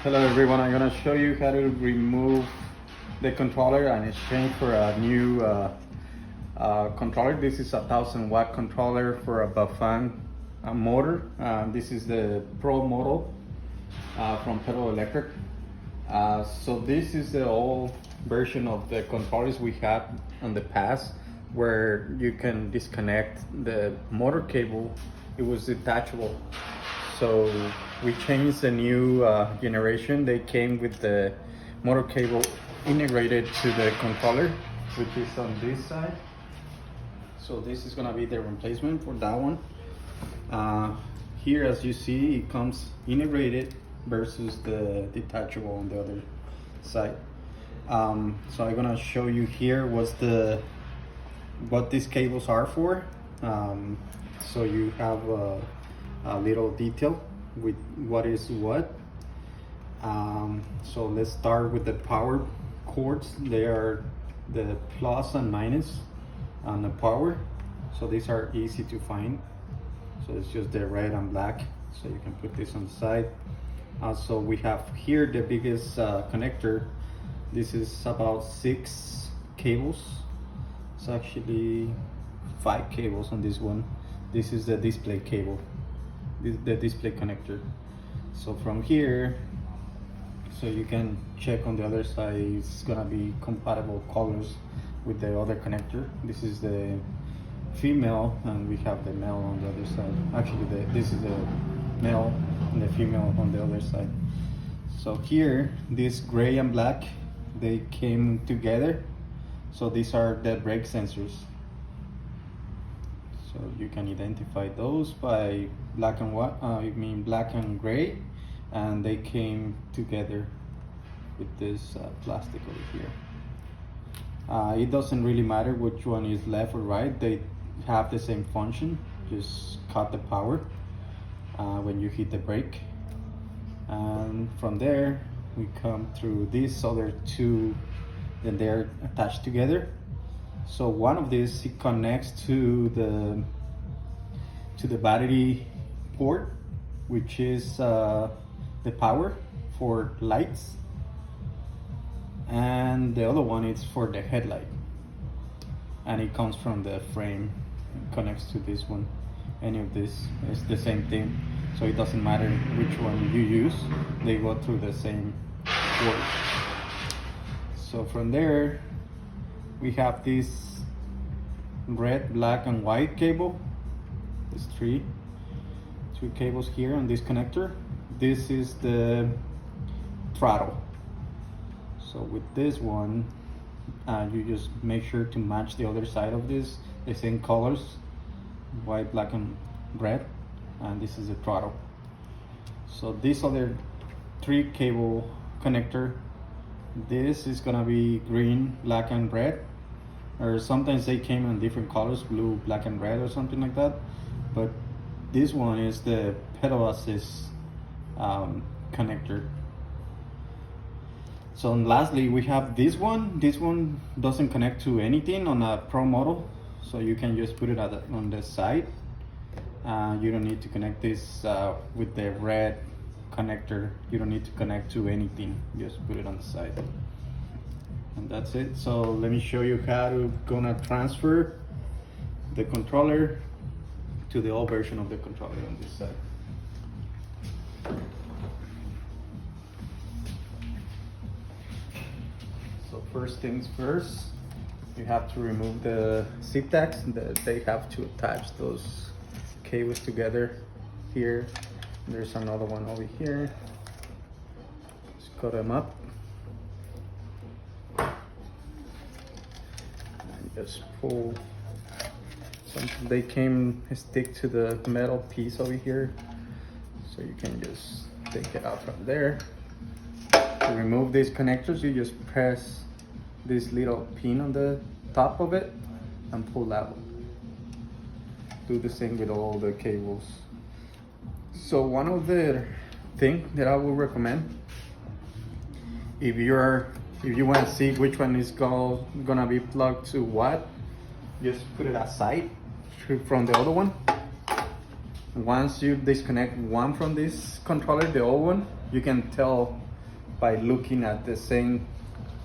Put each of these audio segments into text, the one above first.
Hello everyone, I'm gonna show you how to remove the controller and exchange for a new controller. This is a 1000 watt controller for a Bafang motor. This is the Pro model from Pedal Electric. So this is the old version of the controllers we had in the past, where you can disconnect the motor cable. It was detachable. So we changed the new generation. They came with the motor cable integrated to the controller, which is on this side. So this is gonna be the replacement for that one. Here, as you see, it comes integrated versus the detachable on the other side. So I'm gonna show you here what these cables are for. So you have a little detail with what is what. So let's start with the power cords. They are the plus and minus on the power. So these are easy to find. So it's just the red and black. So you can put this on the side. So we have here the biggest connector. This is about 6 cables. It's actually 5 cables on this one. This is the display cable, the display connector. So from here, so you can check on the other side, it's gonna be compatible colors with the other connector. This is the female and we have the male on the other side. Actually, this is the male and the female on the other side. So here, this gray and black, they came together. So these are the brake sensors. So you can identify those by black and white, black and gray, and they came together with this plastic over here. It doesn't really matter which one is left or right. They have the same function. Just cut the power when you hit the brake. And from there, we come through these other two, and they're attached together. So one of these, it connects to the battery port, which is the power for lights, and the other one is for the headlight, and it comes from the frame. It connects to this one. Any of this is the same thing, so it doesn't matter which one you use, they go through the same port. So from there, we have this red, black, and white cable. There's three cables here on this connector. This is the throttle. So with this one, you just make sure to match the other side of this, the same colors, white, black, and red, and this is the throttle. So this other 3 cable connector, this is gonna be green, black, and red, or sometimes they came in different colors, blue, black, and red, or something like that. But this one is the pedal assist connector. So lastly, we have this one. This one doesn't connect to anything on a Pro model, so you can just put it on the side. You don't need to connect this with the red connector. You don't need to connect to anything, just put it on the side. And that's it. So let me show you how to gonna transfer the controller to the old version of the controller on this side. So first things first, you have to remove the zip tags. They have to attach those cables together here. There's another one over here. Just cut them up. And just pull. They stick to the metal piece over here. So you can just take it out from there. To remove these connectors, you just press this little pin on the top of it and pull out. Do the same with all the cables. So one of the things that I would recommend, if you want to see which one is gonna be plugged to what, just put it aside from the other one. Once you disconnect one from this controller, the old one, you can tell by looking at the same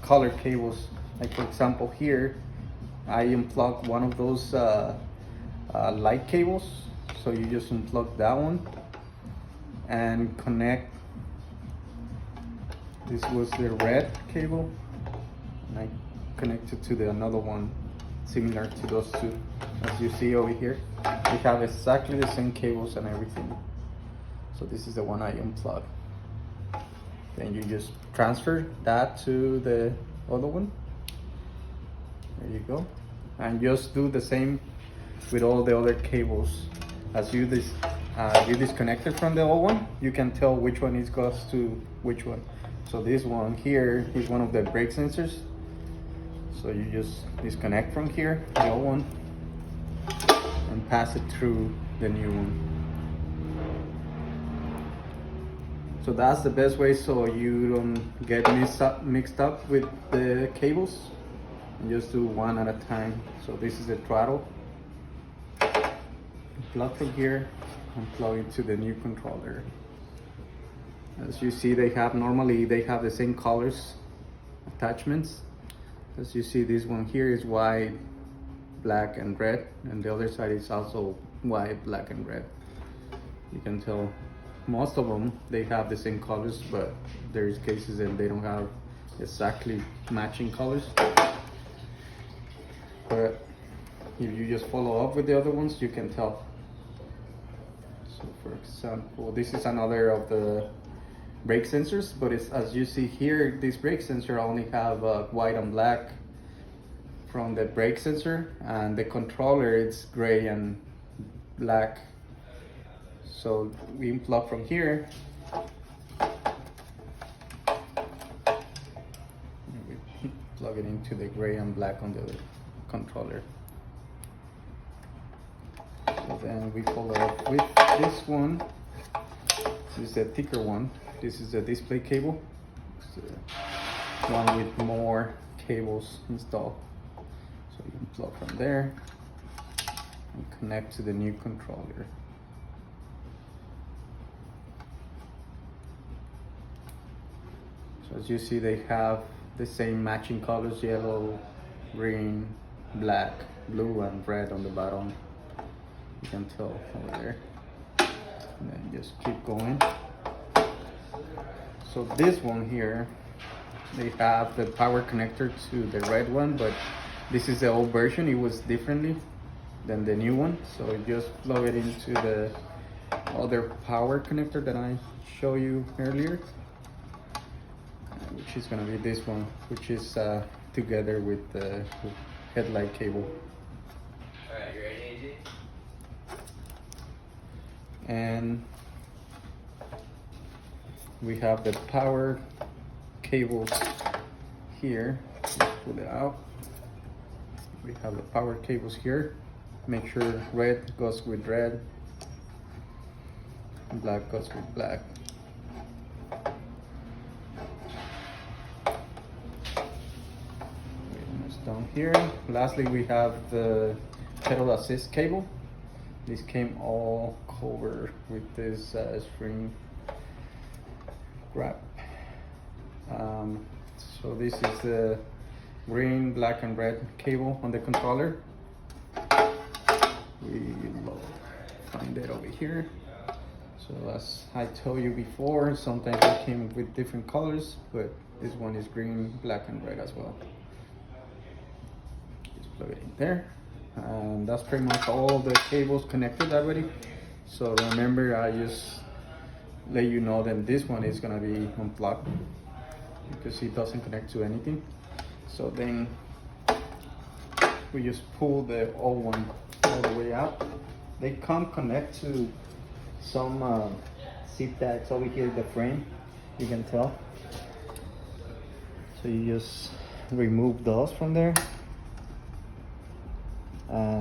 color cables. Like for example here, I unplugged one of those light cables. So you just unplug that one and connect. This was the red cable, and I connected to the another one similar to those two. As you see over here, they have exactly the same cables and everything. So this is the one I unplugged. Then you just transfer that to the other one. There you go. And just do the same with all the other cables. As you disconnect it from the old one, you can tell which one is goes to which one. So this one here is one of the brake sensors. So you just disconnect from here, the old one, and pass it through the new one. So that's the best way so you don't get mixed up with the cables. And just do one at a time. So this is the throttle. Plug from here and plug into the new controller. As you see, normally they have the same colors attachments. As you see, this one here is white, black and red, and the other side is also white, black and red. You can tell most of them they have the same colors, but there is cases that they don't have exactly matching colors. But if you just follow up with the other ones, you can tell. So for example, this is another of the brake sensors, but it's, as you see here, this brake sensor only have white and black from the brake sensor, and the controller it's gray and black. So we unplug from here. We plug it into the gray and black on the controller. So then we follow up with this one. This is a thicker one. This is a display cable. It's the one with more cables installed. So you can plug from there and connect to the new controller. So as you see, they have the same matching colors: yellow, green, black, blue, and red on the bottom. You can tell over there. And then just keep going. So this one here, they have the power connector to the red one, but this is the old version. It was differently than the new one. So you just plug it into the other power connector that I showed you earlier, which is gonna be this one, which is together with the headlight cable. Alright, you ready, AJ? And we have the power cables here. Let's pull it out. We have the power cables here. Make sure red goes with red, black goes with black. We're almost done here. Lastly, we have the pedal assist cable. This came all covered with this string wrap. So this is the green, black, and red cable on the controller. We'll find it over here. So as I told you before, sometimes they came with different colors, but this one is green, black, and red as well. Just plug it in there. And that's pretty much all the cables connected already. So remember, I just let you know that this one is gonna be unplugged because it doesn't connect to anything. So then we just pull the old one all the way out. They come connect to some seat tags over here, the frame, you can tell. So you just remove those from there.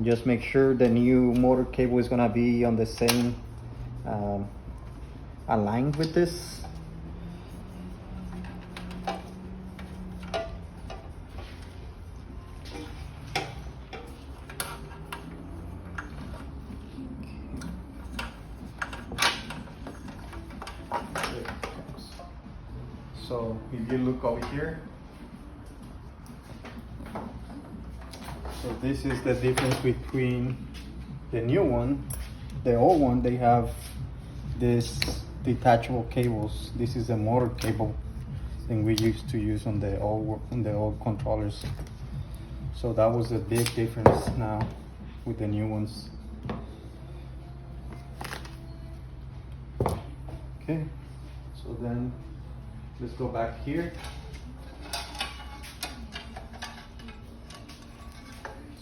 Just make sure the new motor cable is gonna be on the same aligned with this. So if you look over here, so this is the difference between the new one, the old one. They have this detachable cables. This is a motor cable thing we used to use on the old controllers. So that was a big difference now with the new ones. Okay, so then let's go back here.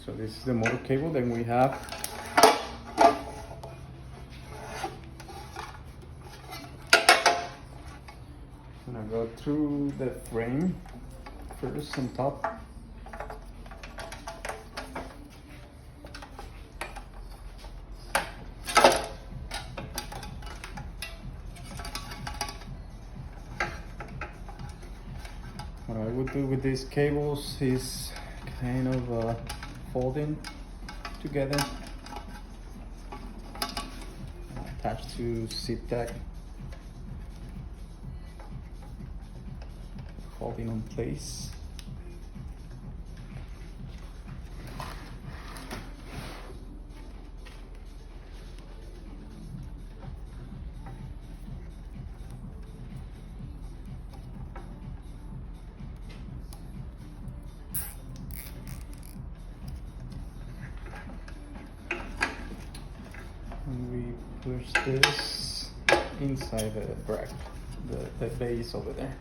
So this is the motor cable. Then we have I'm gonna go through the frame first on top. What I would do with these cables is kind of folding together, attached to zip tag, holding in place. And we push this inside the bracket, the base over there.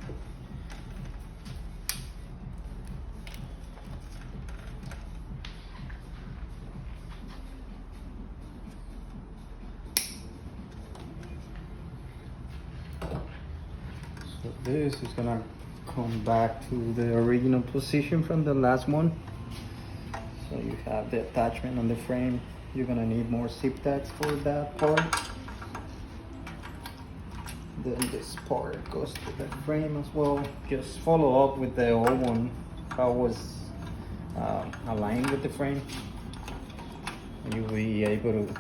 So this is gonna come back to the original position from the last one. So you have the attachment on the frame. You're gonna need more zip tags for that part. Then this part goes to the frame as well. Just follow up with the old one, how it was aligned with the frame. And you'll be able to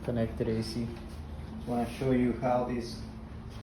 connect it AC. I want to show you how this